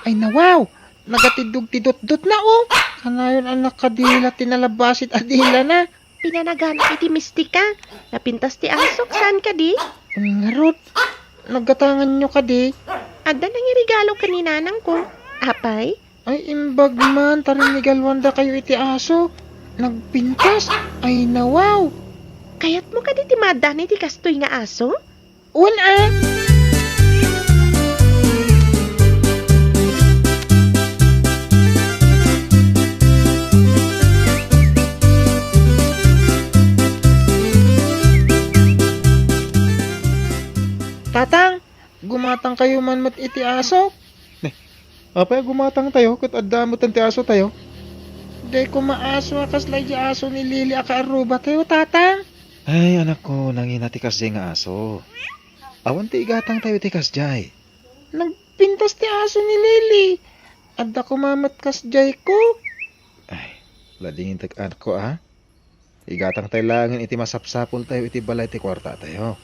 Ay nawaw, nagatidog-tidot-dot na oh. Kanayon ang nakadila tinalabasit adila na. Pinanagan iti mistika. Napintas ti asok, saan ka di? Ngarot, nagatangan nyo ka di. Adda nang irigalo ka ni nanang ko. Apay? Ay imbag man, tarinigalwanda kayo iti aso. Nagpintas, ay nawaw. Kayat mo ka di timadan iti kastoy nga aso? Una. Tatang, gumatang kayo man mat iti aso. Apay gumatang tayo, kat adamot ang ti aso tayo. Day ko maaso akaslay di aso ni Lili akaaruba tayo, tatang. Ay, anak ko, nangina ti kasjay nga aso. Awan ti igatang tayo ti kasjay. Nagpintas ti aso ni Lili. Adda ko mamat kasjay ko. Ay, ladingin tag anak ko ah. Igatang tayo langin iti masapsapol tayo iti balay ti kwarta tayo.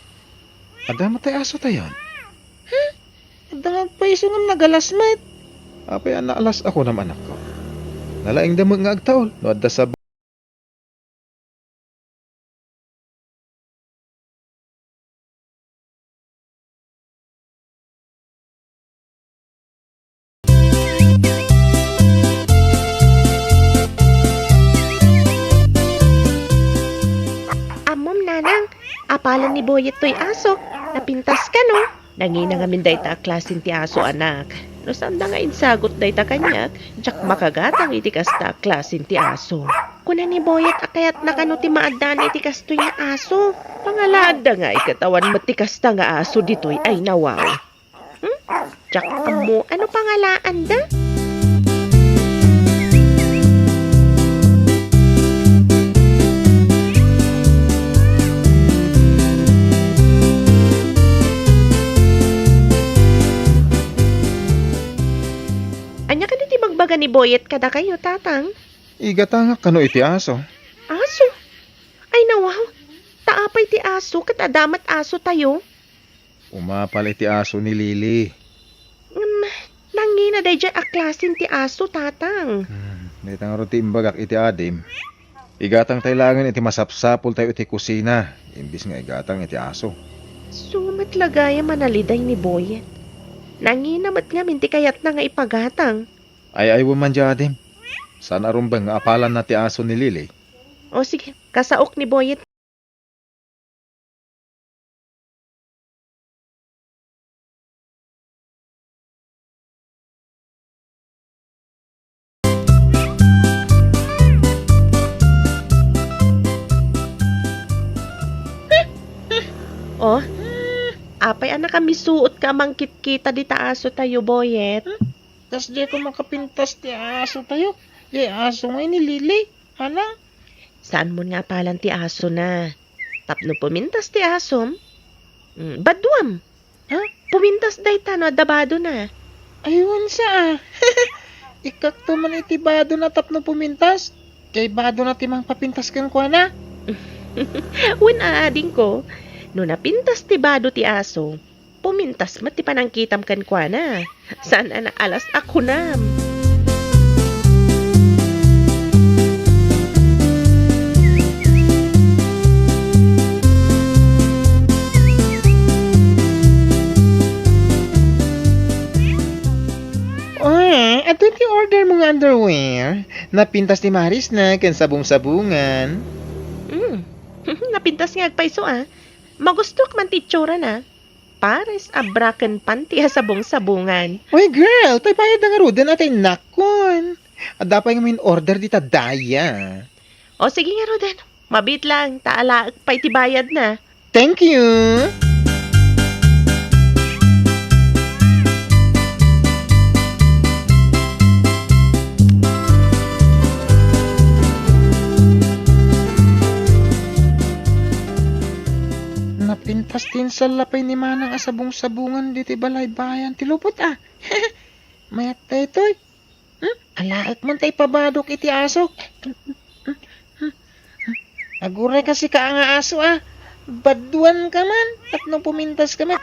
Adamot tayo aso tayo. Adda nga paiso nga nagalasmet. Apay naalas ako naman anak ko. Nalaing damag nga agtaol, no adda sa Amom nanang, apalan ni Boyet to'y aso. Napintas ka no? Nangina nga min dayta klasin ti aso anak. No sanda nga insagot dayta kanyak, jak makagatang iti kasta klasin ti aso. Kuna ni Boyet akayat na kano ti maadan iti kastoy nga aso. Pangalaada nga ikatawan mo ti kasta nga aso dito'y ay nawaw. Jak amo, ano pangalaan da? Anya ka ti magbaga ni Boyet kada kayo, tatang? igatang kano iti aso. Aso? Ay nawaw, taapay ti aso kat adamat aso tayo. Umapal iti aso ni Lili. Nangina day dyan aklasin ti aso, tatang. Nitang ro ti imbagak iti adim. Igatang tayo langin iti masapsapol tayo iti kusina. Imbis nga igatang iti aso. Sumat lagaya manaliday ni Boyet. Nangina mat nga minti kayat na nga ipagatang. Ay man di adim. Sana rumbang nga apalan na ti aso ni Lili. O sige, kasaok ni Boyet. Oh, apay anak kami suot ka mangkit kita di taaso tayo, Boyet. Tas di ko makapintas ti aso tayo. Di aso nga ni Lili. Hala? Saan mo nga palan ti aso na? Tapno pumintas ti asom? Baduam. Ha? Pumintas day no, dabado na. Aywan sa Ikak to man iti bado na tapno pumintas. Kay bado na timang papintas kan kwa na. Wen aading ko, no napintas ti bado ti aso, pumintas mat ti panangkitam kan kwa na. Saan na alas ako nam? Ato ti order mo nga underwear. Napintas ni Maris na kan sabong-sabungan. Napintas nga agpaiso Magustok man ti tsura na. Pares abraken panti sabong-sabungan. Uy girl, tay bayad na nga rudan at nakon. At dapat nga min order dita daya. O sige nga Roden, mabit lang, taala pa'y ti bayad na. Thank you. Napintas din sa lapay ni Manang asabong-sabungan diti balay bayan. Tilupot Mayat tayo to'y. Alaak man tayo pabadok iti aso. Aguray kasi ka nga aso Baduan ka man. At nung pumintas ka man.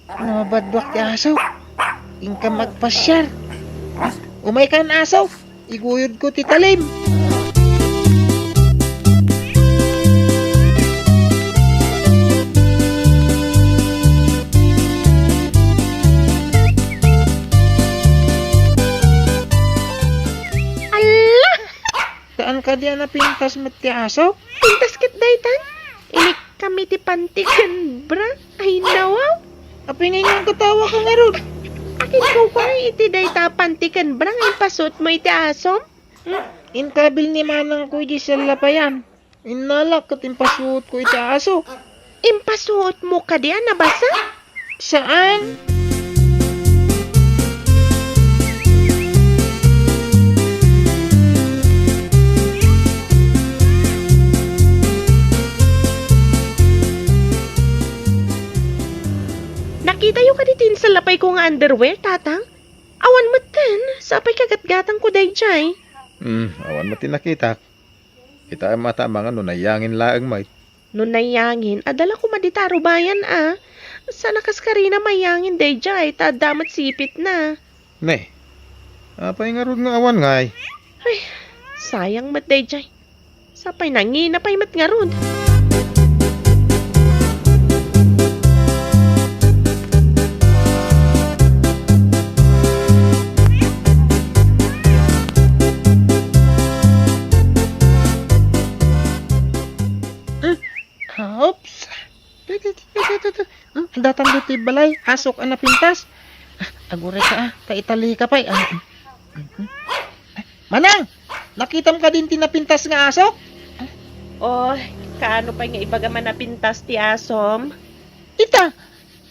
Namabadwak ti aso. Inka magpasyar. Umay kan aso. Iguyod ko ti talim. Ala! Saan ka diyan na pintas met ti aso? Pintas kit daytan. Inik kami ti pantikan bra. Ay nawaw. Apingin nga katawa ka nga ron. Akin ko pa iti dayta pantikan bra. Ay pasot mo iti asom. Inkabil ni manang ko di sa lapayan. Inalak at impasuot ko iti aso. Impasuot mo ka diyan nabasa? Saan? Nakita yung kaditin sa lapay ko nga underwear, tatang? Awan matan, sapay kagatgatang ko day jay. Awan mo tinakita. Kita ang mata mga nunayangin laang may. Nung nayangin, adala ko maditaro bayan Sa nakas ka rin na mayangin day jay, tadamat sipit na. Ne, apay nga ron nga awan ngay. Sayang mat day jay. Sapay nangina pa'y mat nga ron. Oops. Datang dito balay. Asok ang napintas. Agure ka kaitali ka pa. Manang! Nakitam ka din tinapintas nga asok? Oh, kaano pa nga ibagaman na pintas ti asom? Ita!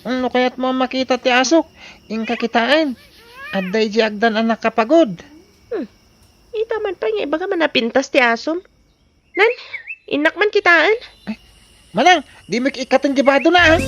Ano kaya't mo makita ti asok? Ingka kitaan. Aday di agdan anak kapagod. Ita man pa nga ibagaman na pintas ti asom. Nan, inak man kitaan. Manang, di mo ikatang gibado na ah.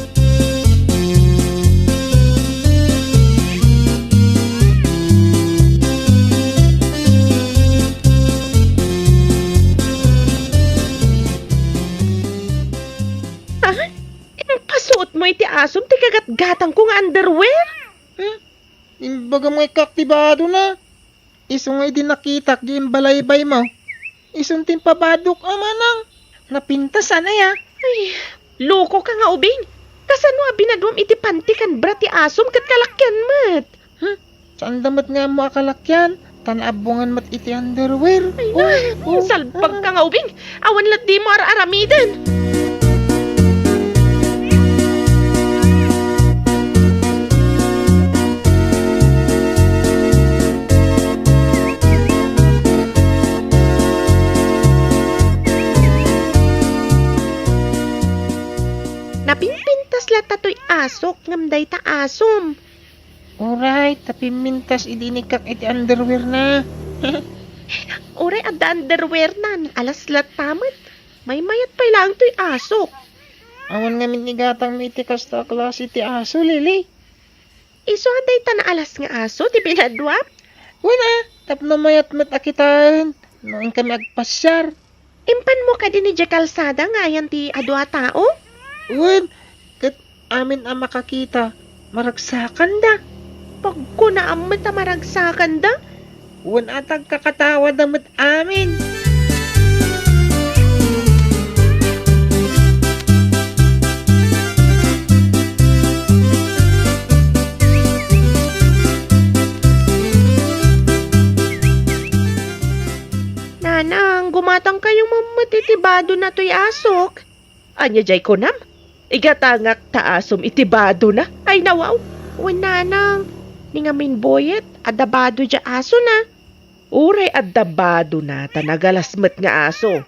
Pasuot mo iti asom, ti kagat-gatang ko nga underwear. Imbaga mo ikaktibado na. Isungay din nakitak di balaybay mo. Isuntin pabadok manang. Napintas sana ya. Ay, loko ka nga ubing. Kasano binadwam iti pantikan bra ti asom kat kalakyan mat. Saan damat nga mo akalakyan? Tanabungan mat iti underwear. Ay na, salpag ka nga ubing. Awan lat di mo ara-aramidan. Napinpintas la tatoy asok ngamday ta asom. Alright, tapi mintas idinikak iti underwear na. Ore adda underwear nan, alas lat tamat. May mayat pa lang to'y asok. Awan nga minigatang may tikas ta klase ti aso, Lili. Iso aday ta na alas nga aso, ti binadwap. Wala, tapno mayat mat akitan. Noong kami agpasyar. Impan mo ka din ni kalsada nga yan ti adwa tao? Wen, kat amin ang makakita. Maragsakan da. Pag ko na amat na maragsakan da. Wen atag kakatawa damat amin. Nanang, gumatang kayong mamatitibado na to'y asok. Anya jay ko nam? Igatangak taasom itibado na. Ay nawaw. Uwan nanang. Ningamin boyet. Adabado dya aso na. Uray adabado na. Tanagalasmat nga aso.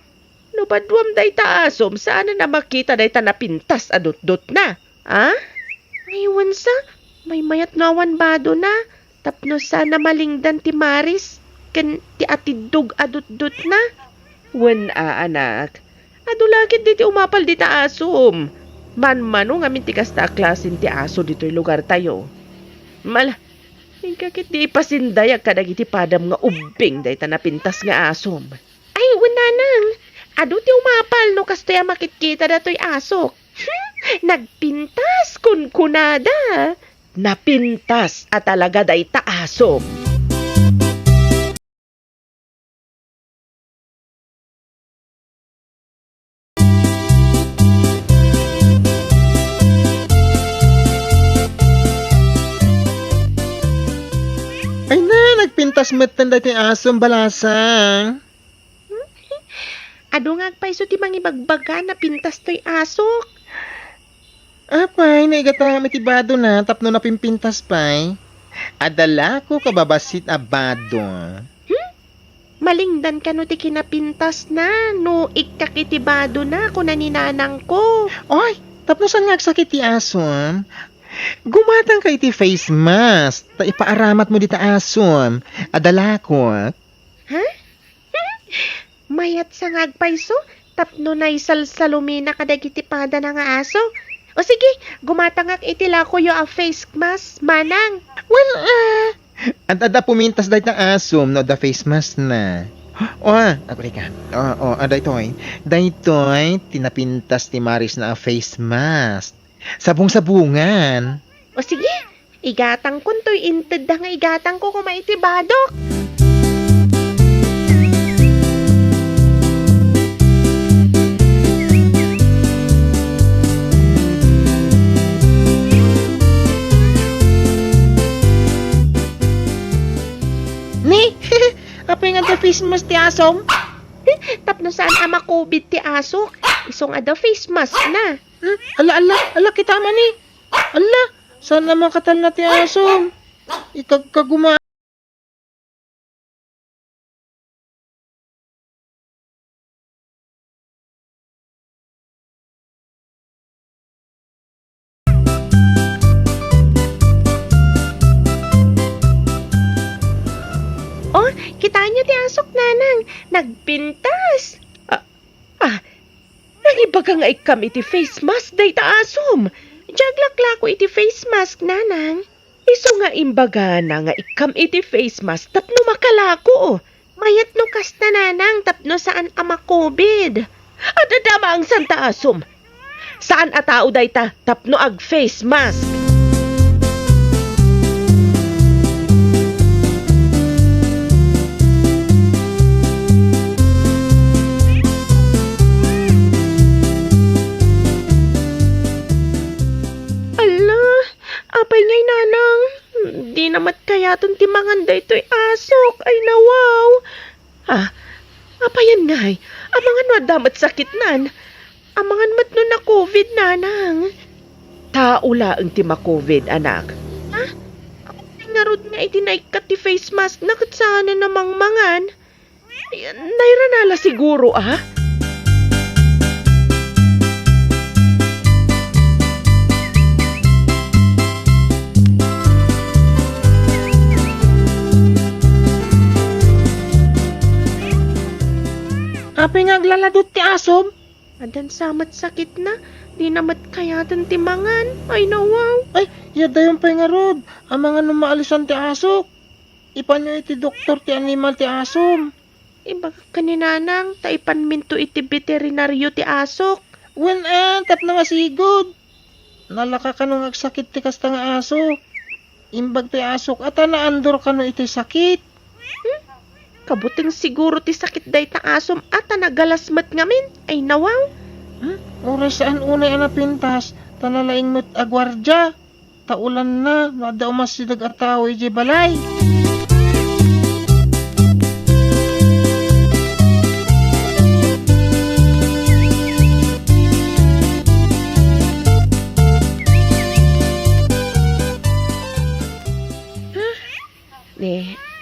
Nubadwam day taasom. Saan na makita day tanapintas adot-dot na. Ha? Ngayon sa. May mayat ngawan bado na. Tapno sana malingdan ti Maris. Kan ti atidog adot-dot na. Wan anak. Adulakit diti umapal di ta asom. Man-mano nga mintikas ta klasin ti aso dito'y lugar tayo. Mala, kakit di ipasindayag kadag iti padam nga ubing day ta napintas nga asom. Ay, wananang. Ado ti umapal no kastoya makitkita dato'y asok. Nagpintas kun kunada. Napintas at talaga day taasom. Ay na, nagpintas metan dati asom balasang. Ado nga agpaiso ti mangibagbaga na pintas to'y asok. Apay, naigata mitibado na, tapno na pimpintas pay. Adala ko kababasit abado. Malingdan ka no ti kinapintas na, no ikakitibado na ako naninanang ko. Oy, tapno saan nga sakit ti asom? Gumatang ka iti face mask, ta ipaaramat mo dita asom. Adala ko. Mayat sa ngagpaiso, tapno na isalsalumina kadagitipada na nga aso. O sige, gumatangak itila ko yo a face mask, manang. Well, ada pumintas dahit ng asom, no, the face mask na. Ako ka. Daytoy. Daytoy, tinapintas ni Maris na a face mask. Sabong-sabungan. O sige, igatang kun to'y inted da nga igatang ko kumaitibadok. Ni, apay nga the face mask ti asom? Tapno saan ama COVID ti asok? Isong ada face mask na. Ala, kita man ni. Ala, saan naman katal na ti asom? Ikagkaguma. Oh, kita niyo ti asok nanang. Nagpintas. Nagibaga nga ikam iti face mask day ta asom. Jaglaklako iti face mask nanang. Iso nga imbaga na nga ikam iti face mask tapno makalako. Mayat no kasta nanang tapno saan ama COVID. At adama ang santa asom. Saan a tao day ta tapno ag face mask. Apay ngay nanang, di namat kayaton timangan da ito'y asok, ay nawaw. Apayan ngay, amangan no damat sakit nan, amangan mat no na COVID nanang. Taula ang tima COVID anak. Narod nga itinaikat ti face mask na katsana namang mangan. Nairanala siguro Apay nga aglaladot ti asom? Adan samat sakit na, di namat kayatan timangan, ay nawaw. Ay, yada yung pay nga rod. Ang mga numaalisan ti asok. Ipanyo iti doktor ti animal ti asom. Iba kaninanang, taipan minto iti veterinaryo ti asok. Wen tap na nga sigod. Nalaka ka nung agsakit ti kasta nga aso. Imbag ti asok, at naandor ka no iti sakit. Kabuting siguro ti sakit day ta asom at nagalasmat ngamin, ay nawaw. Oras saan unay anapintas, tanalaing mo't agwardya. Taulan na, nada umasidag at tao iji balay.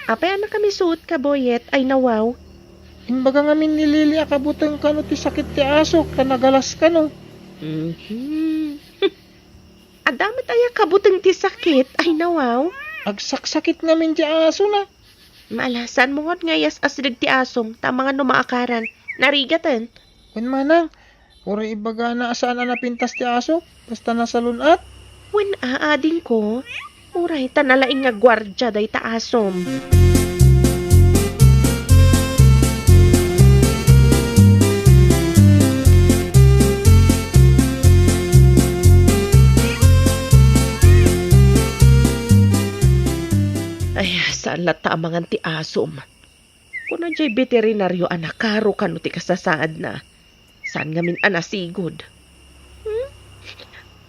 Apay na kami suot ka, boyet, ay nawaw. Imbaga nga min nilili akabutang ka no ti sakit ti asok, tanagalas ka no. Adamat ay kabutang ti sakit, ay nawaw. Agsaksakit nga min ti aso na. Maalasan mo nga ngayas asidag ti asom, tamang ano maakaran. Narigatan. Kun manang, uri ibaga na asaan na napintas ti asok, basta nasa lunat. When aading ko, uray tanalaing nga gwardya day ta asom. lata amangan ti asom. Kuna jay veterinaryo anak karo kano ti kasasaad na. Saan ngamin anasigod?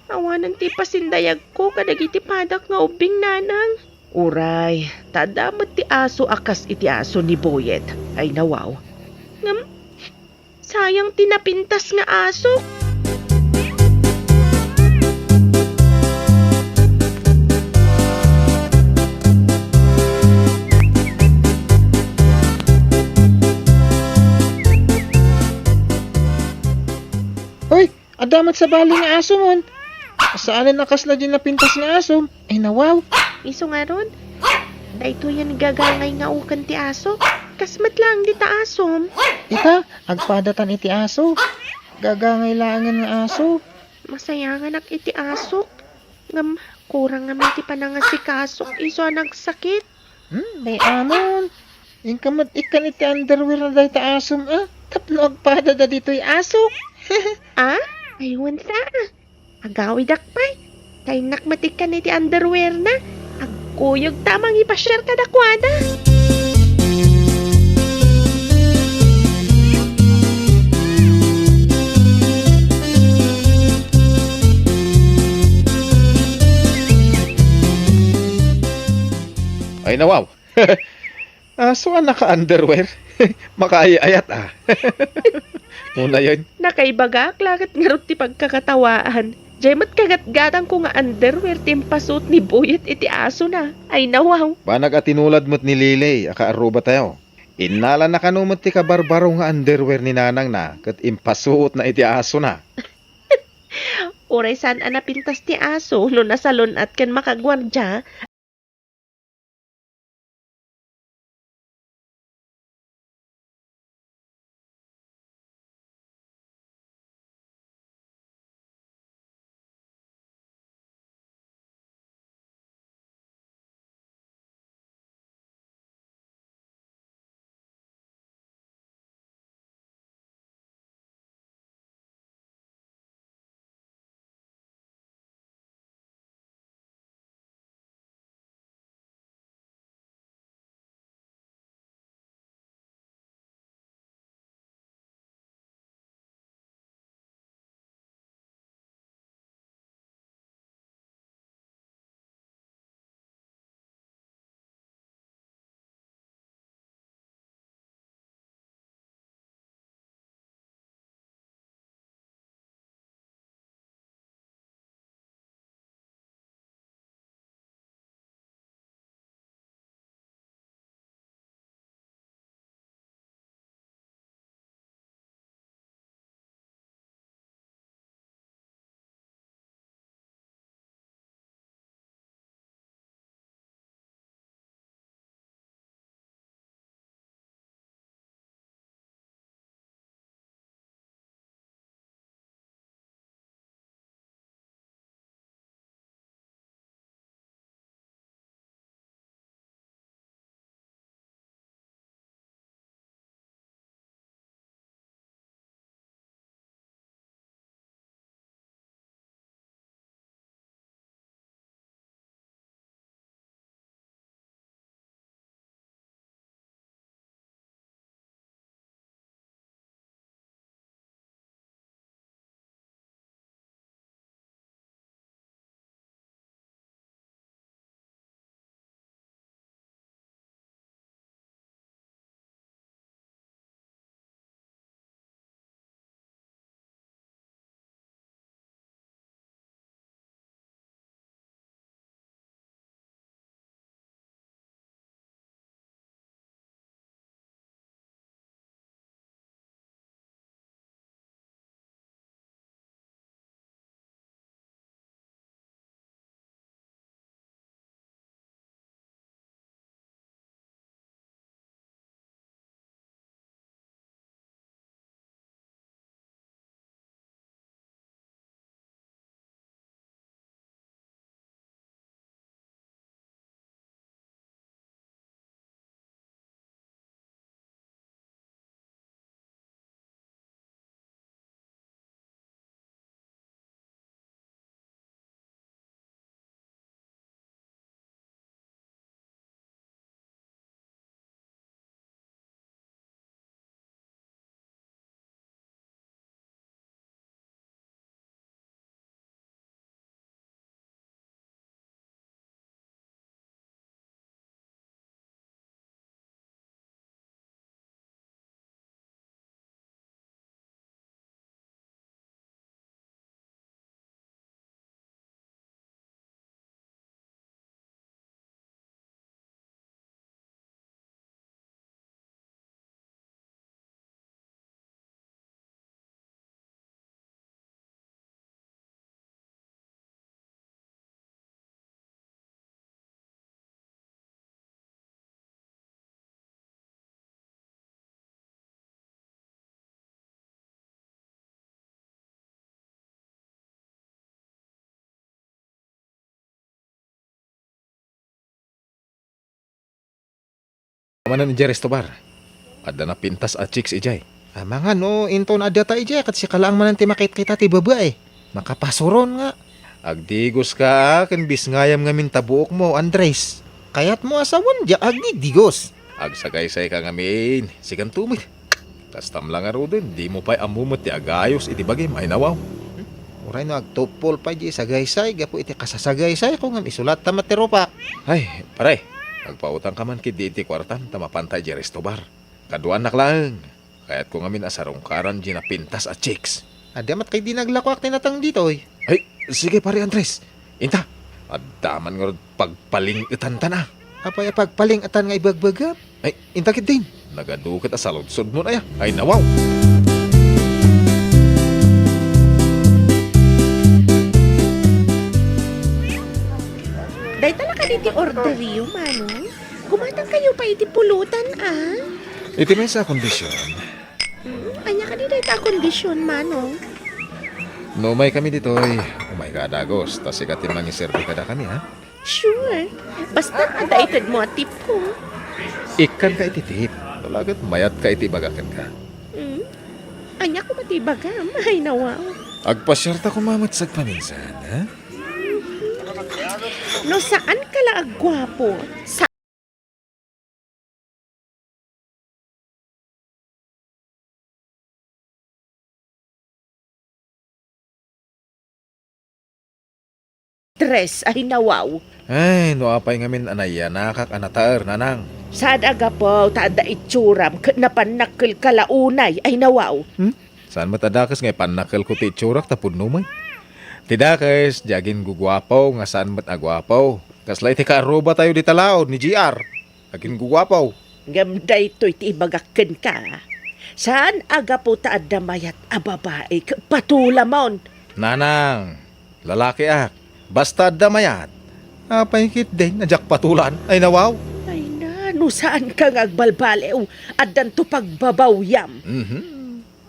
Awanan ti pasindayag ko kadagiti padak nga ubing nanang. Uray, tadamot ti aso akas iti aso ni Boyet. Ay nawaw. Ngam, sayang tinapintas nga aso. Hoy, adamat sa bali nga aso mon. Saan nakasla din na pintas nga aso? Ay nawaw. Iso nga ron. Dahito yan gagangay nga ukan ti aso. Kasmat lang di ta asom. Ita, agpadatan iti aso. Gagangay langan nga aso. Masayangan ak iti asok. Ngam, kurang nga ti panangasikasok. Iso nagsakit. May amon. Yung kamat ikan iti underwear na dahi ta asom Tapno agpadada dito'y aso. Ah? Aywan sa. Agawid akpay. Kay nakmatikan iti underwear na. Agkuyog tamang ipashare ka dakwada. Ay nawaw. Aso ang naka-underwear. Makaayayat Una yun. Nakaibagak lagat nga ti pagkakatawaan. Jemot kagat-gatang ko nga underwear timpasot ni Boyet iti aso na. Ay nawaw. Banag at tinulad mo't ni Lilay, akaaruba tayo. Inala na kanumot ti kabarbaro nga underwear ni nanang na, kat impasuot na iti aso na. Oray saan anapintas ti aso no nasalon at kan makagwardya. Manan ni Restobar. Ada na pintas at chicks ijay. Mga no, into na adya tayo dyan, kat si kalaang manan ti makit kita ti babae. Makapasuron nga. Agdigos ka ken bisngayam nga mintabuok mo, Andres. Kayat mo asawan dyan, agdigos. Agsagaysay ka ngamin, sigan tumit. Kastam lang aro din, di mo pa'y amumot ti agayos, iti bagay, may nawaw. Uray no, agtupol pa dyan sa gaysay, gapo iti kasasagaysay ko nga isulat ta materopak. Ay, pare, agpautang ka man kid di iti kwartan, tamapantay di Restobar. Kaduan nak lang. Kaya't ko ngamin asarong karan di na pintas at chicks. Adamat kay di naglakwak tinatang dito eh. Ay, sige pare Andres, inta. At daman nga rin pagpalingitan ta na. Apay pagpaling atan nga ibagbagap. Ay, inta kid din. Nagadukit a saludsod mo na ya. Ay, nawaw. Day talaga diti orderyo, Manong. Gumatang kayo pa iti pulutan, ah. Iti may sa kondisyon. Anya ka di day ta kondisyon, Manong. No, may kami dito ay. Umay ka adagos. Tas ikatin mangiservi ka na kami, ha? Sure. Basta adaitad mo at tip ko. Ikan ka ititip. Talagat mayat ka itibagakan ka. Anya ko matibagam. Ay, nawaw. Agpasyarta ko mamatsag paminsan, ha? No, saan ka lang gwapo? Sa dress ay nawaw. Ay, no apay ngamin anaya nakak anataer nanang. Saan aga po, tada itsuram, napanakil kalaunay ay nawaw. Saan matadakas ngay panakal ko ti itsurak tapon numay? Tidakas, jagin gugwapaw nga saan mat agwapaw. Kaslay ti kaaroba tayo di talaod ni GR. Agin gugwapaw. Gamday to'y tibagakin ka. Saan aga po taad na mayat a babae patulamon? Nanang, lalaki ak. Basta damayat. Apay kit din, najak patulan. Ay nawaw. Ay na, no saan ka ngagbalbalew at danto pagbabawyam?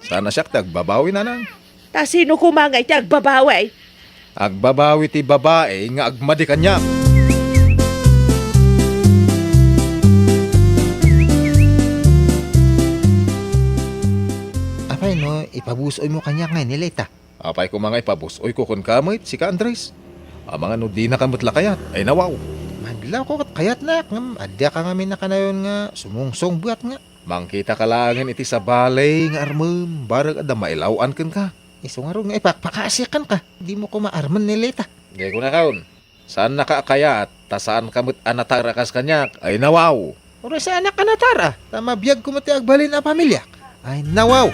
Sana siyak tagbabawi nanang. Ta sino kumangay ti agbabaway? Agbabawi ti babae nga agmadi kanya. Apay no, ipabusoy mo kanya nga nilita. Apay ko mga ipabus. Oy kukun kamit, si ka Andres. Mga no di na kamutla kayat. Ay nawaw. Madlaw ko kat kayat na, ngam, adya ka nga minakanayon nga, sumungsong buhat nga. Mangkita ka langan iti sa balay nga armem. Barag ada mailawan kan ka. Iso nga ron nga ipakasikan ka, di mo ko maarman nilita. Di ko na kaon. Saan nakaakayat? Ta saan kamut anatara kas kanyak? Ay nawaw. Oray sa anak ka na tara, tama biyag ko mati agbalin na pamilya. Ay nawaw.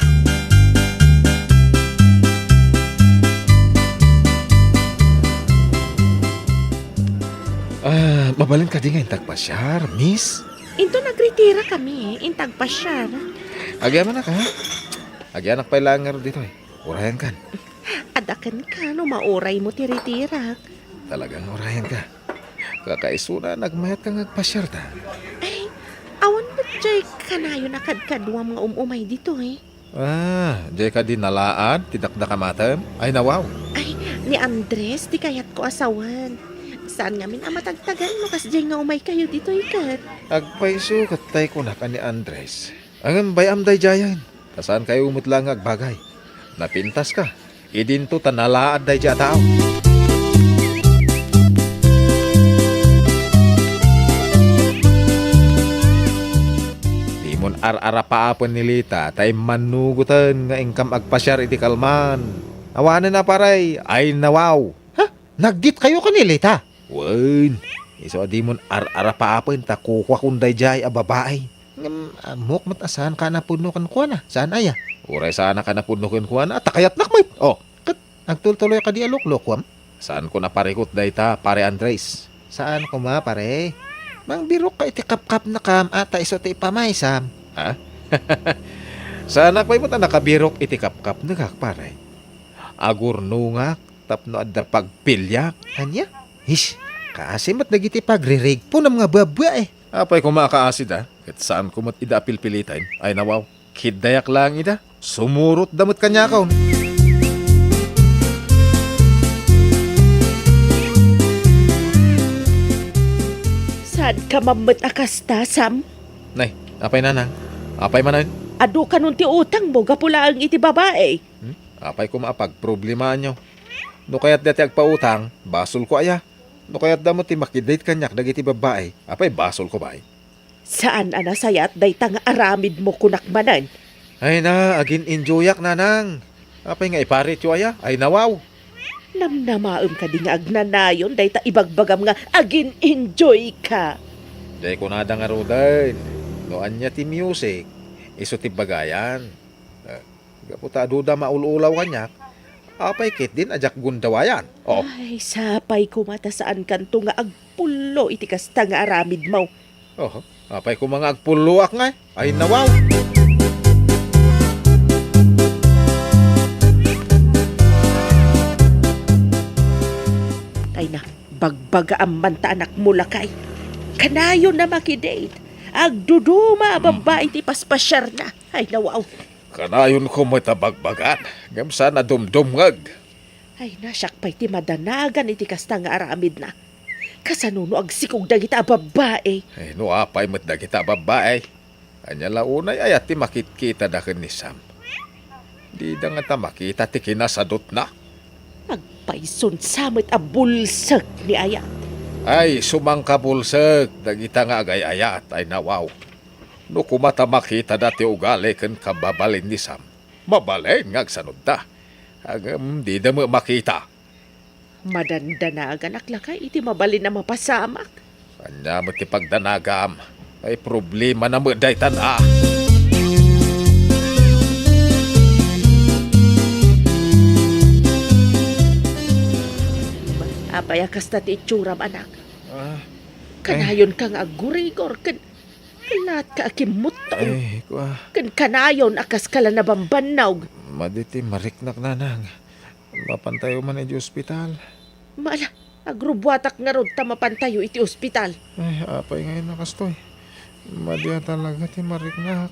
Mabalin ka di nga yung tagpasyar, miss. Into nagretira kami, intag pasyar. Agyaman na ka, ha? Agyanak pa ilangar dito eh. Urayan kan. Adakan ka no mauray mo tiritira. Talagang urayan ka. Kakaisuna, nagmayat kang nagpasyar ta. Ay, awan ba't jay kanayo nakadkadwa mga umumay dito eh? Jay ka di nalaan, tidakda ka matam. Ay nawaw. Ay, ni Andres, di kayat ko asawan. Saan nga min amatagtagan mo kas jay nga umay kayo dito ikat? Agpaiso katay ko na ka ni Andres. Ang bayam day jayan. Kasaan kayo umutlang agbagay. Napintas ka. Idinto tanalaad day jaya tao. Dimon ar-ara paapon nilita. Tay manugutan nga ingkam agpasyar iti kalman. Awanan na paray. Ay nawaw. Nagdit kayo ka nilita. Wen. Iso dimon ar-ara paapon ta kukwa kunday jay a babae. Ngam, amok matasahan ka na puno kan kuha na. Saan aya? Uray sana ka na punukin kuha na. Takayat nakmay. Oh. Nagtultuloy ka di alok-lokwam. Saan ko na parikot dayta, pare Andres? Saan ko ma, pare? Mang birok ka iti kap-kap na kam ata iso ti pamaysam. Sana ko mo ta nakabirok iti kap-kap na kak, pare. Agurno nga, tapno adda pagpilyak. Anya? Hish, kaasimat nagiti pagririg po ng mga baba eh. Apay ko makaasid Kat saan ko mat ida apilpilitan? Ay nawaw, kidayak lang ida. Sumurot damot kanya kaon. Saan ka mamat akasta, Sam? Nay, apay nanang. Apay manan. Adu ka nun ti utang mo, gapula ang iti babae. Apay ko maapag problema nyo. No kaya't dati agpautang, basol ko aya. No kaya't damo ti makidate kanyak dagiti babae, apay basol ko ba? Saan anasayat day tang aramid mo kunakmanan? Ay na, agin enjoyak nanang. Apay nga iparit yo aya, ay nawaw. Namnamaem ka di nga agnanayon, day ta ibagbagam nga agin enjoy ka. Day ko nada nga rodan. No anya ti music, iso ti bagayan. Gaputa duda maululaw kanyak. Apay kit din ajak gundawayan. Oh, Ay, sapay ko mata saan kanto nga agpulo iti kasta nga aramid mo. oh, apay ko mga agpuluak nga. Ay nawaw. Ay na, bagbaga ang manta anak mula kay. Kanayo na makidate. Agduduma babae ti paspasyar na. Ay nawaw. Kanayon ko mo tabagbagan. Gamsa na dumdumngag. Ay nasyak pa'y ti madanagan iti kasta nga aramid na. Kasanuno agsikog dagita babae. Eh, no apay mo't dagita babae. Anya launay ayat ti makitkita da ni Sam. Di da nga ta makita ti kinasadot na. Agpaisun samit a bulsak ni Ayat. Ay, sumangkabulsag. Dagita nga agay ayat ay nawaw. No kumata makita dati ugali ken kababalin ni Sam. Mabalin nga agsanod da. Agam di da mo makita. Madandanagan aklakay iti mabalin na mapasamak. Anya mo ti pagdanagam. Ay problema na mo daytan ah. Apayakas na ti itsuram anak. Ah, Kanayon kang agurigor. Lahat ka akimot taon. ay, kwa. Kan kanayon akas kala na bambanaw. Maditi mariknak nanang. Mapantayo man iti ospital. Mala, agrubwatak nga rod tamapantayo iti ospital. Ay, apay ngayon nakastoy. Madya talaga ti mariknak.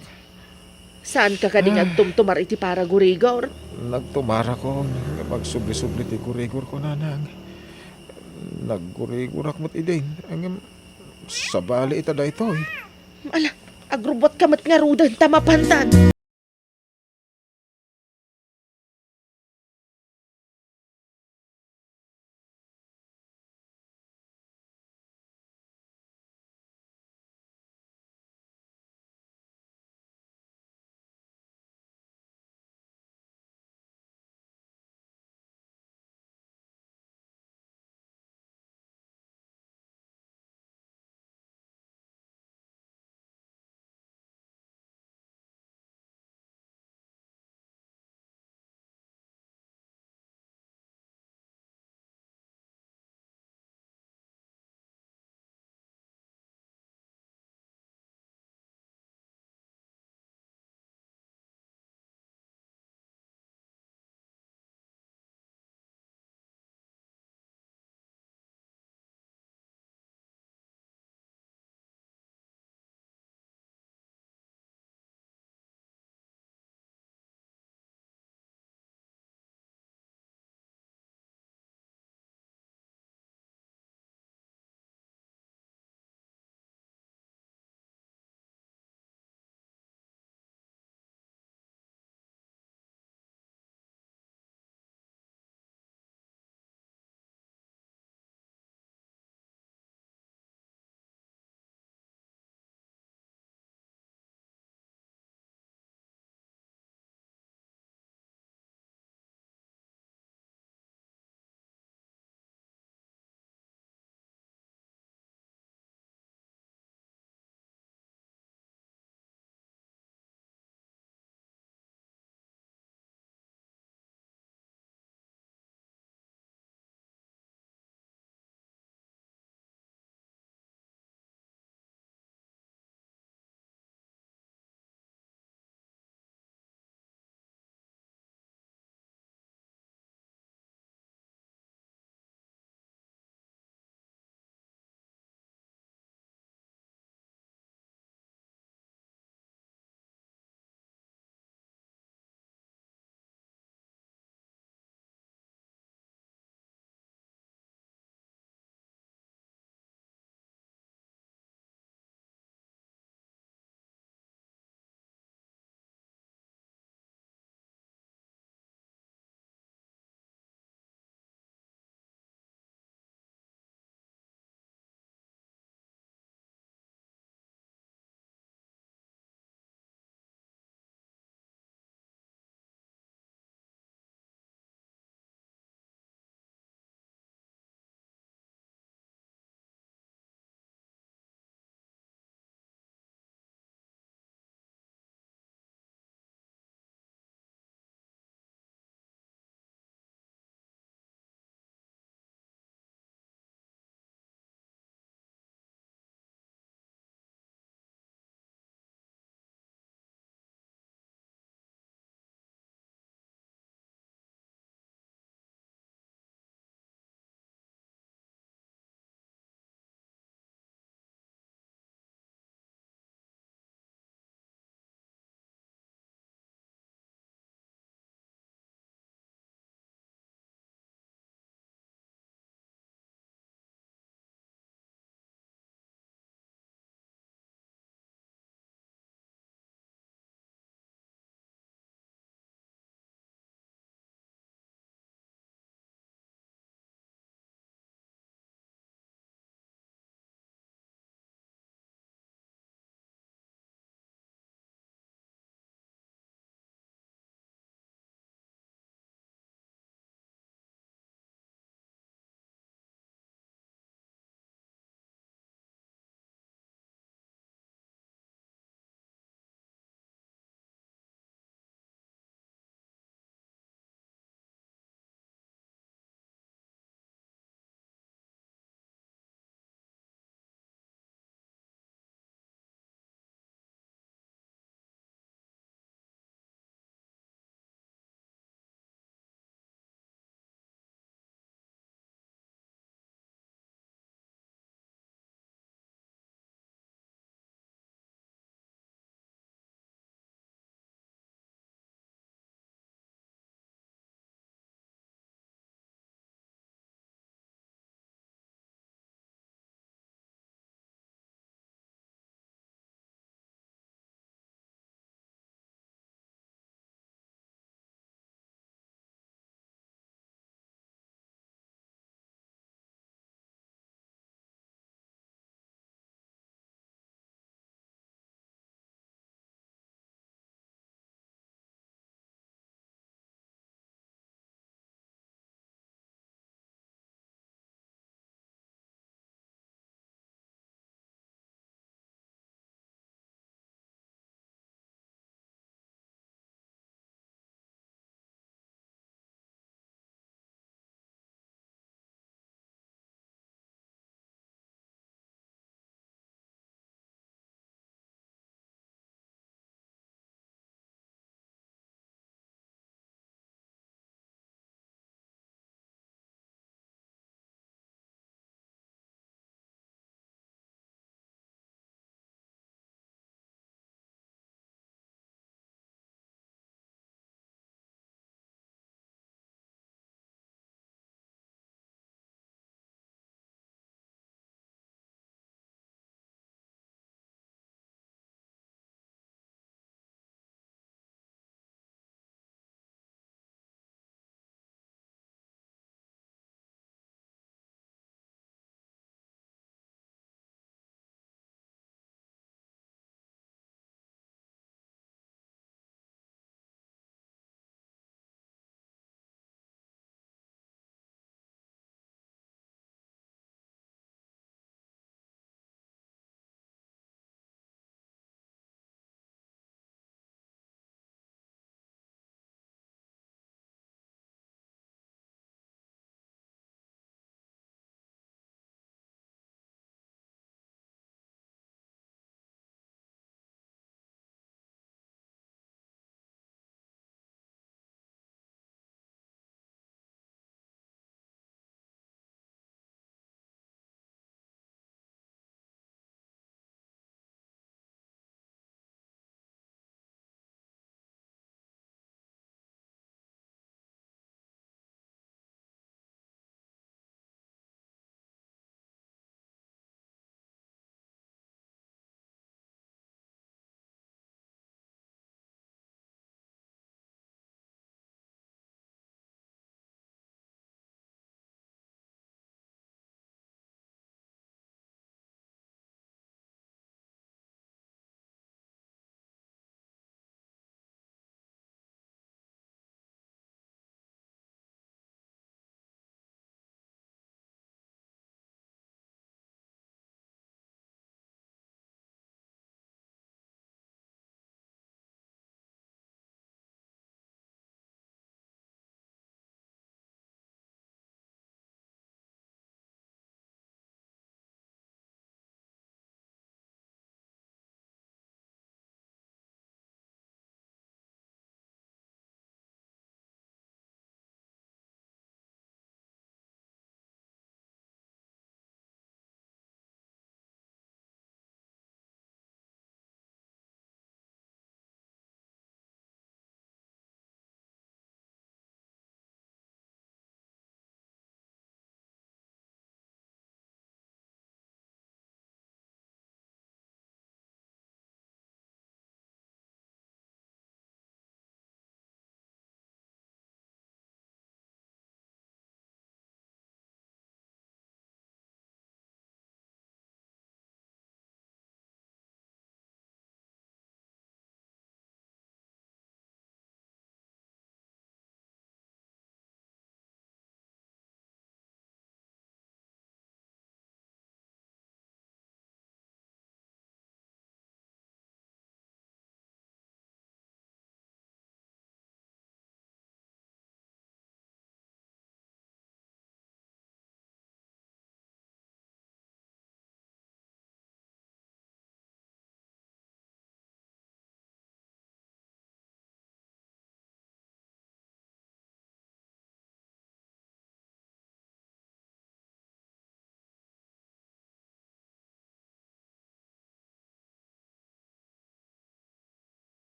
Saan ka kading agtumtumar iti para gurigor? Nagtumara ko. Magsubli-subli ti gurigor ko nanang. Naggurigurak mo't idin. Ang sabali ita da ito eh. Mala, agrubwat kamat nga rodan tamapantan.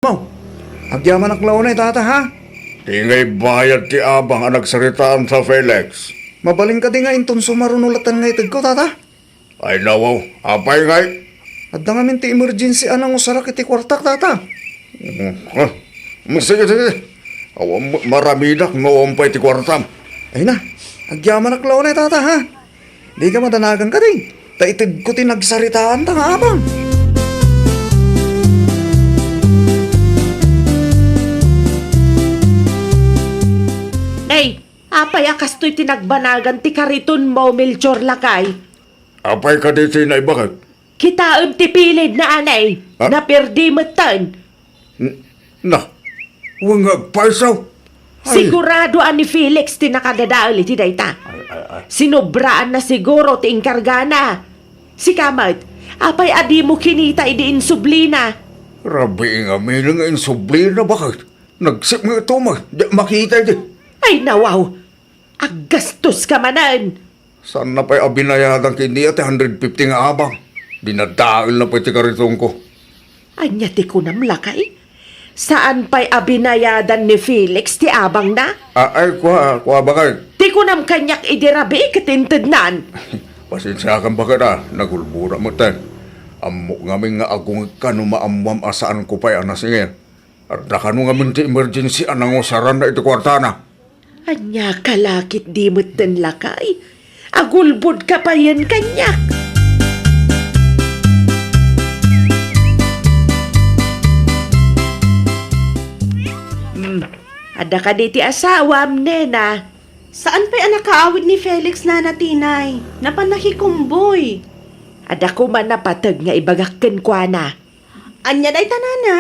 Mau, agyaman ang klaunay, tata, ha? Tingay bayad ti abang ang nagsaritaan sa Felix. Mabaling ka di nga inton sumarunulatan nga itag ko, tata. Ay nawaw, apay ngay. At da nga min ti emergency anang usarak iti kwartak, tata. Sige, sige. Maramidak noompay ti kwartam. Ay na, agyaman ang klaunay, tata, ha? Di ka madanagan ka din. Ta itag ko ti nagsaritaan ta nga abang. Nay, apay akastoy tinagbanagan ti kariton mo, Melchor Lakay. Apay ka di sinay bakit? Kitaam ti pilid na anay, Ha? na perdi matan. Na, huwag agpaisaw. Sigurado ani Felix ti nakadadaol iti dayta. Sinobraan na siguro ti inkargana. Si Kamat, apay adi mo kinita idi insublina. Rabi nga, may nga insubli na bakit? Nagsip nga ito makita di. Ay nawaw, aggastos ka manan. Saan na pa'y abinayadan kini at 150 nga abang? Dinadaal na pa'y tikaritong ko. Anya ti kunam lakay? Saan pa'y abinayadan ni Felix ti abang na? Ay, kuha bakit? Ti kunam kanyak idirabi katintednan. Pasensya kang bakit nagulbura mo tayo. Amo nga nga agong kano maamwam asaan ko pa'y anasingin. At nakano nga ti emergency anang usaran na ito kwartana. Anya kalakit di mo't lakay. Agulbod ka pa yan kanyak. Ada ka di ti asawam, nena. Saan pa'y anak kaawid ni Felix na natinay? Napanakikumboy. Ada ko man napatag nga ibagakken kwa na. Anya day tanana?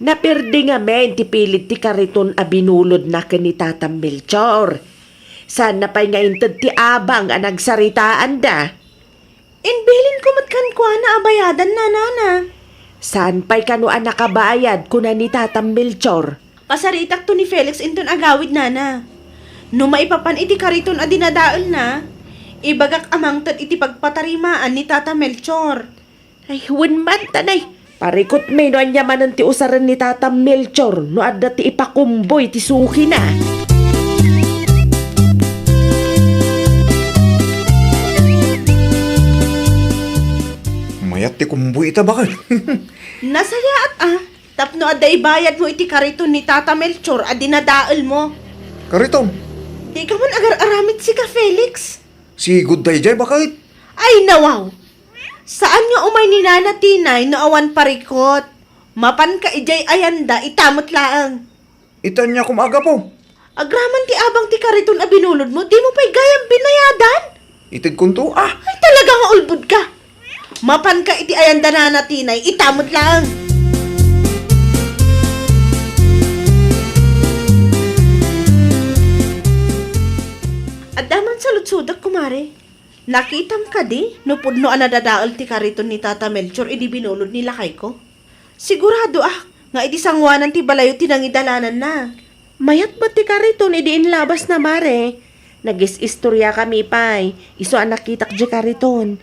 Napirdi nga men ti pilit ti kariton a binulod na ni Tata Melchor. Sana pa'y nga inted ti abang a nagsaritaan da. Inbilin ko matkan kwa na abayadan na nana. Saan pa'y kano a nakabayad kuna ni Tata Melchor? Pasaritak to ni Felix inton agawid nana. No maipapan iti kariton a dinadaol na, ibagak amang tad iti pagpatarimaan ni Tata Melchor. Ay, huwin man tanay. Parikot may no anya manan ti usaran ni Tata Melchor no adda ti ipakumboy ti suki na. Mayat ti kumbuy ita bakit? Nasaya at tapno adda ibayad mo iti kariton ni Tata Melchor a dinadaol mo. Kariton, Di ka man agar-aramid si ka Felix. si Good Day Jay bakit? Ay nawaw! Saan nga umay ni Nana Tinay no awan parikot? Mapan ka ijay ayanda itamot laang. Itan niya kumaga po. Agraman ti abang ti kariton a binulod mo, di mo pa'y gayang binayadan? Itig kunto, Ay talaga nga ulbud ka. Mapan ka iti ayanda Nana Tinay, itamot laang. Adaman sa lutsudak kumare. Nakitam ka di, no pudno anadadaol ti kariton ni Tata Melchor, idi binulod ni lakay ko. Sigurado nga idi sangwanan ti balayo tinangidalanan na. Mayat ba ti kariton idi inlabas na mare? Nagis-istorya kami pay. Iso ang nakitak di kariton.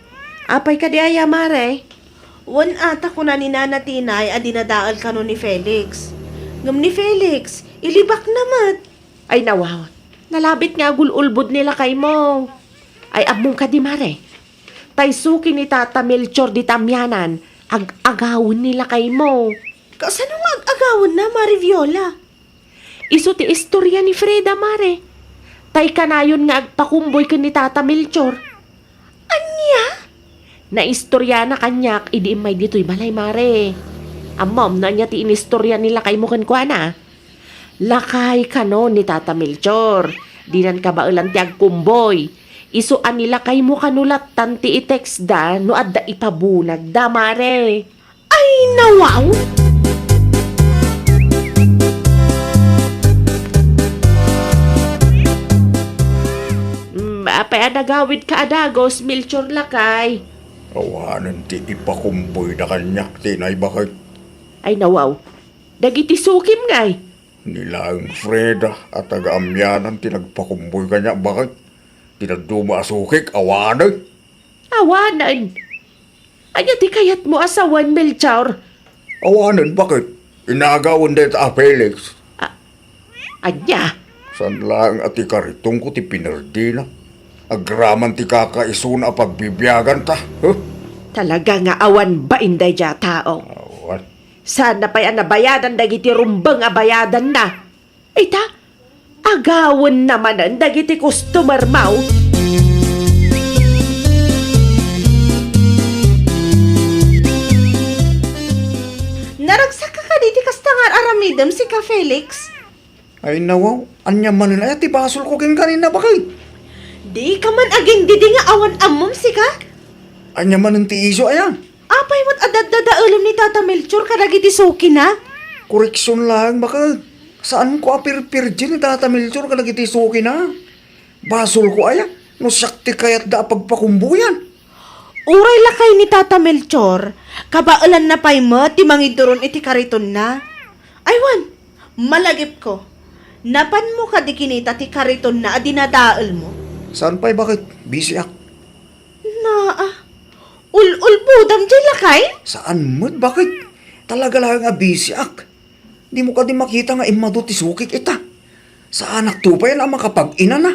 Apay ka di aya mare? Wan ata ko na ni Nana Tinay a dinadaol ka no ni Felix. Ngam ni Felix, ilibak namat. Ay nawaw. Nalabit nga gululbod nila kay mo. Ay abmong ka di mare. Tay suki ni Tata Melchor di tamyanan. Ag-agawin nila kay mo. Kasano nga ag-agawan na, Mariviola? Iso ti istorya ni Freda mare. Tay kanayon nga agpakumboy ka ni Tata Melchor. Anya? Na istorya na kanyak, idi may dito'y balay mare. Amom na niya ti inistorya nila kay mo kankwana. Lakay kano ni Tata Melchor. Dinan ka ba ulang ti agkumboy. Isuan nila kay mo kanulat tanti i-text da no adda ipabunag da mare. Ay, nawaw! Apay adagawid ka adagos, Melchor Lakay. Awanan ti ipakumboy na kanyak, tinay bakit? Ay nawaw, dagiti sukim ngay. Nilaang Freda at taga-amyanan tinagpakumboy kanya, bakit? Tinagduma asukik, awanan. Awanan. Anya ti kayat mo asawan, Melchor. Awanan, bakit? Inagawan dahil ta Felix. Anya, San lang at ikaritong ko ti pinerdi na. Agraman ti kakaisuna pagbibiyagan ta. Huh? talaga nga awan ba inday dya tao? Awan. Sana pa'y nabayadan dagiti rumbang abayadan na. Ita, agawon naman ang dagiti customer mau. Naragsak ka diti kastangar aramidem si ka Felix. Ay nawaw, anya man na ti basol ko kin kanina bakit? Di ka man aging didi nga awan amom si ka. Anya man ti iso ayan. Apay mo't adadada ulam ni Tata Melchor kadagiti suki na. Koreksyon lang bakit? Saan ko apir-pirgin ni Tata Melchor kalagiti suki na? Basol ko ayan, no sakti kayat da pagpakumbuyan. Uray lakay ni Tata Melchor, kabaulan na pay mo, ti mangiduron iti kariton na. Aywan, malagip ko. Napan mo ka di kinita ti kariton na adinadaal mo? Saan pa'y bakit? Busy ak. Ul budam dyan lakay? Saan mo? Bakit? Talaga lang nga busy ak. Di mo ka di makita nga imado ti sukik ita. Sa anak to pa yan ang makapag-ina na.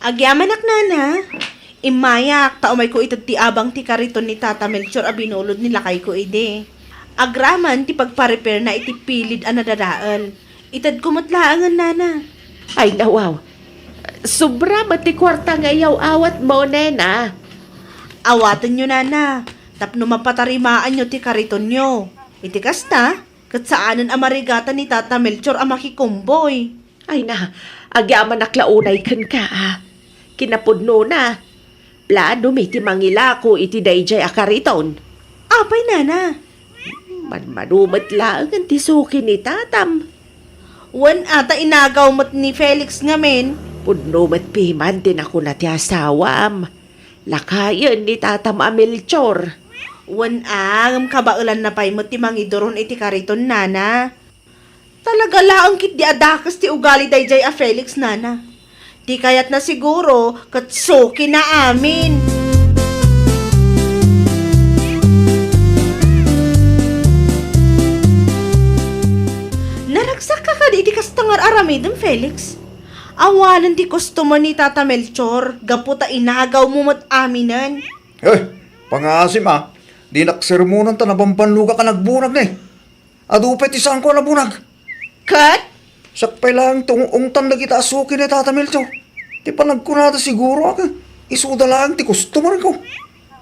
Agyamanak nana. Imayak, taumay ko itad ti abang ti kariton ni Tata Melchor abinulod ni lakay ko ide. Agraman ti pagpa-repair na iti pilid ang nadadaal. Itad kumutlaangan nana. Ay nawaw, sobra mati kwarta nga yaw awat mo, nena. Awatan nyo nana. Tapno mapatarimaan nyo ti kariton nyo. Iti kasta, kat saanan amarigatan ni Tata Melchor ang makikumboy. Ay na, agyaman naklaunay kan ka Kinapudno na. Plano iti mangilako iti dayjay akariton. Apay nana. Manmanumat lang ang tisuki ni tatam. Wan ata inagaw mo't ni Felix ngamen. Pudno mat piman din ako na ti asawam. Lakayan ni tatam Melchor. Wan ang kabaulan na pay mo't ti mangiduron iti kariton nana. Talaga laang kit di adakas ti ugali dayjay a Felix nana. Di kayat na siguro kat suki na amin. Naragsak ka di kastangar aramidem Felix. Awalan ti customer ni Tata Melchor, gaputa inagaw mo mo't aminan. Pangasim ah. Di naksermonan ta nabampanluga ka nagbunag na eh. Adupet isang ko nabunag. Kat? Sakpay lang itong ungtan na kita asukin ni Tata Melcho. Di pa nagkunada siguro ako. Isuda lang ti customer ko.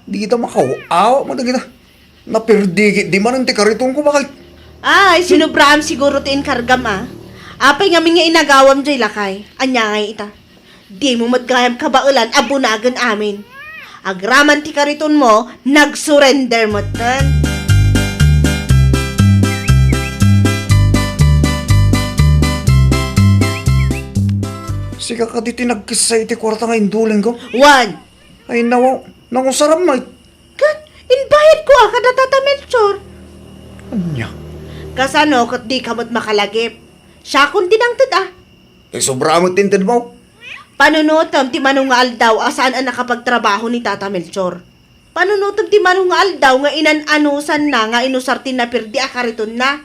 Di kita makaw-awa mo na kita. Napirdigit di man ang tikaritong ko bakit. Ay, sinubraham siguro ti inkargam Apay nga nga inagawam jay lakay. Anya nga ita. Di mo madgayam kabaulan abunagan amin. Agraman ti kariton mo, nag-surrender mo tan. Sika ka di tinagkisay ti kwarta nga induling ko. One. Ay nawaw, nangusaram mo. Kat, inbayad ko kada Tata Melchor. Anya. Kasano kat di kamot makalagip. Siya kung tinangtad Eh sobra mo tinted mo. Panunutom ti manong nga aldaw asaan ang nakapagtrabaho ni Tata Melchor. Panunutom ti manong nga aldaw nga inananusan na nga inusartin na pirdi akariton na.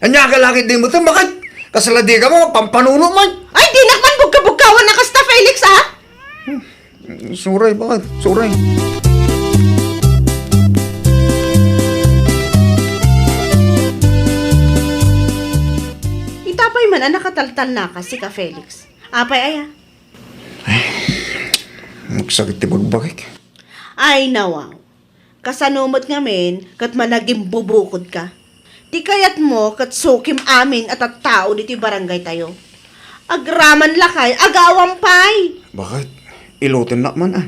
Anya ka laki din mo ito, bakit? Kasaladi ka mo, pampanuno man. Ay, di nakman bugka-bugkawan na kasta Felix Suray, bakit? Suray. Itapay man ang nakataltal na kasi ka Felix. Apay Magsakit ti magbakik. Ay nawaw. Kasanumot ngamin kat managing bubukod ka. Di kayat mo kat sukim amin at tao diti barangay tayo. Agraman lakay, agawampay. Bakit? Ilutin na man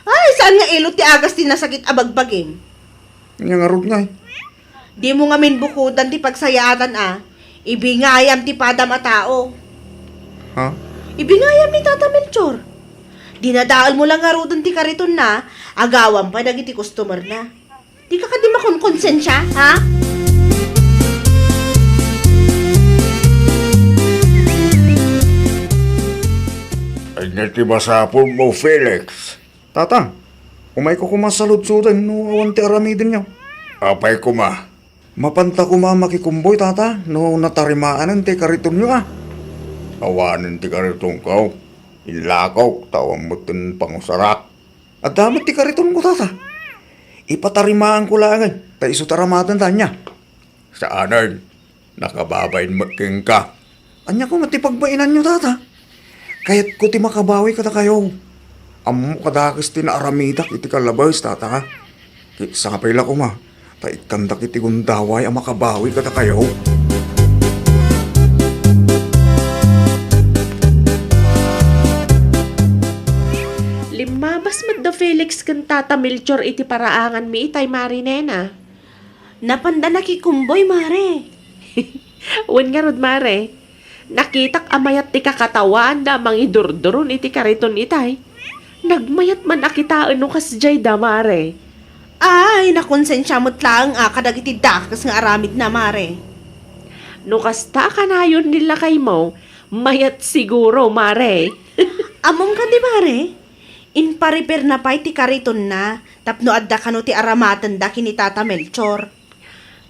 Ay, saan nga ilo ti agas ti nasakit abagbagin? Yang arod nga Di mo ngamin bukudan ti pagsayaatan Ibingayam ti padam a tao. Ha? Ibingayam ni Tata Melchor. Dinadaal mo lang arudan ti kariton na, agawan pa dagiti customer na. Di ka di makonkonsensya, ha? Ay nati masapon mo, Felix. Tata, umay ko kumasaludsudan no awan ti aramidin niyo. Apay ko ma. Mapanta ko makikumboy, tata, no natarimaanan ti kariton niyo Awanin ti karitong ko. Ilakaw, tawang mo tin pangusarak. At damat ti kariton ko, tata. Ipatarimaan ko lang ta isutaramatan tanya. Saanan? Nakababayin making ka. Anya ko matipagbainan niyo, tata. Kaya't ko ti makabawi kada kayo. Amo kadakis ti naaramidak iti kalabas, tata. Sapay la ko ma. Ta ikandak iti gundaway ang makabawi kada kayo. Limabas mat da Felix kan Tata Melchor iti paraangan mi itay Marinena. Napanda nakikumboy, mare. Wen nga rod mare. Nakitak amayat ti kakatawan da mangidurduron iti kariton itay. Nagmayat man akitaan no kasjay da mare. Ay, nakonsensya mo't lang kadag iti dakas nga aramid na, mare. No kasta kanayon nila kay mo, mayat siguro mare. Among ka di, mare? In pariper na pa'y ti kariton na, tapno adda ka no ti aramatan da kini Tata Melchor.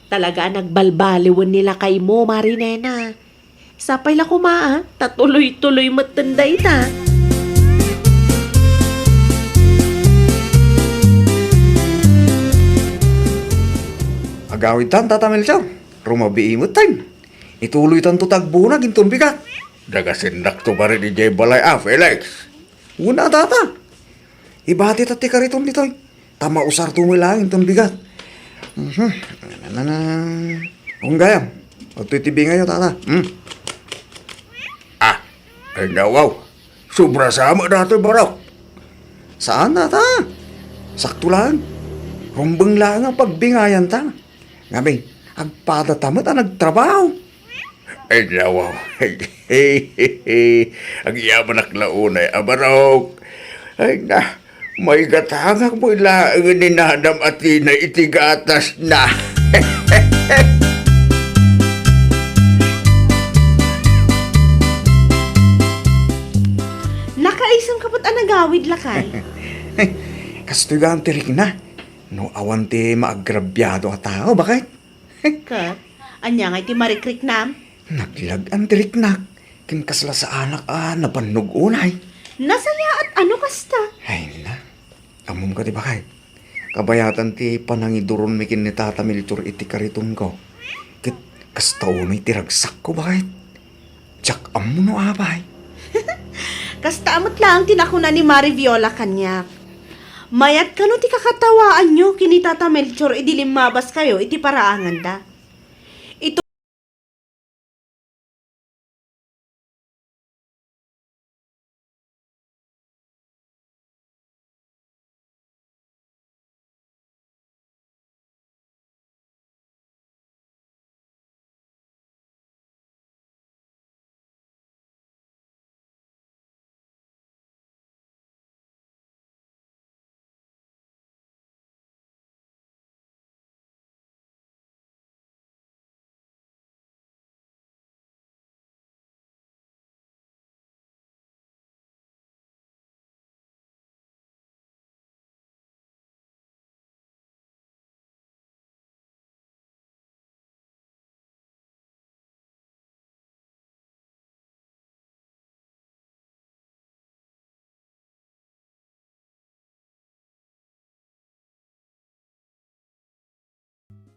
Talaga nagbalbaliwan nila kay mo, Marinena. Sapay la kumaa, tatuloy-tuloy matanday ta. Agawid tan, tata Melchor. Rumabiimot tan. Ituloy tan tutagbunag inton bigat. Dagasindak to pa rin ni Jay Balay, Felix. Una, tata. Ibati tati kariton ditoy. Tama usar tumilang inton bigat. Kung gayam. O titibi ngayon, tata. Ay nawaw. Sobra sama natin baraw. Saan, tata? Sakto lang. Rumbang lang ang pagbingayan ta. Ngabi, agpada tamat ang nagtrabaho. Ay nawaw. Ang yaman naklaunay, abarok. Ay na. May gatangak mo ilaang ninadam at na itigatas na. Nakaisang kapot anagawid lakay. Kastugan tirik na. No awan ti maagrabyado a tao, bakit? Kat, anya nga iti marikrik nam. Naglag ang tirik na. Kinkasla sa anak napanog unay. Nasaya at ano kasta? Ay na. Amom ka di bakit? Kabayatan ti panangiduron mi kin ni Tata Melchor iti kariton ko. Kit kastaw no itiragsak ko bakit? Tsak amo no abay. Kasta amot lang tinakuna ni Mari Viola kanyak. Mayat ka no ti kakatawaan nyo kini Tata Melchor iti limabas kayo iti paraangan da.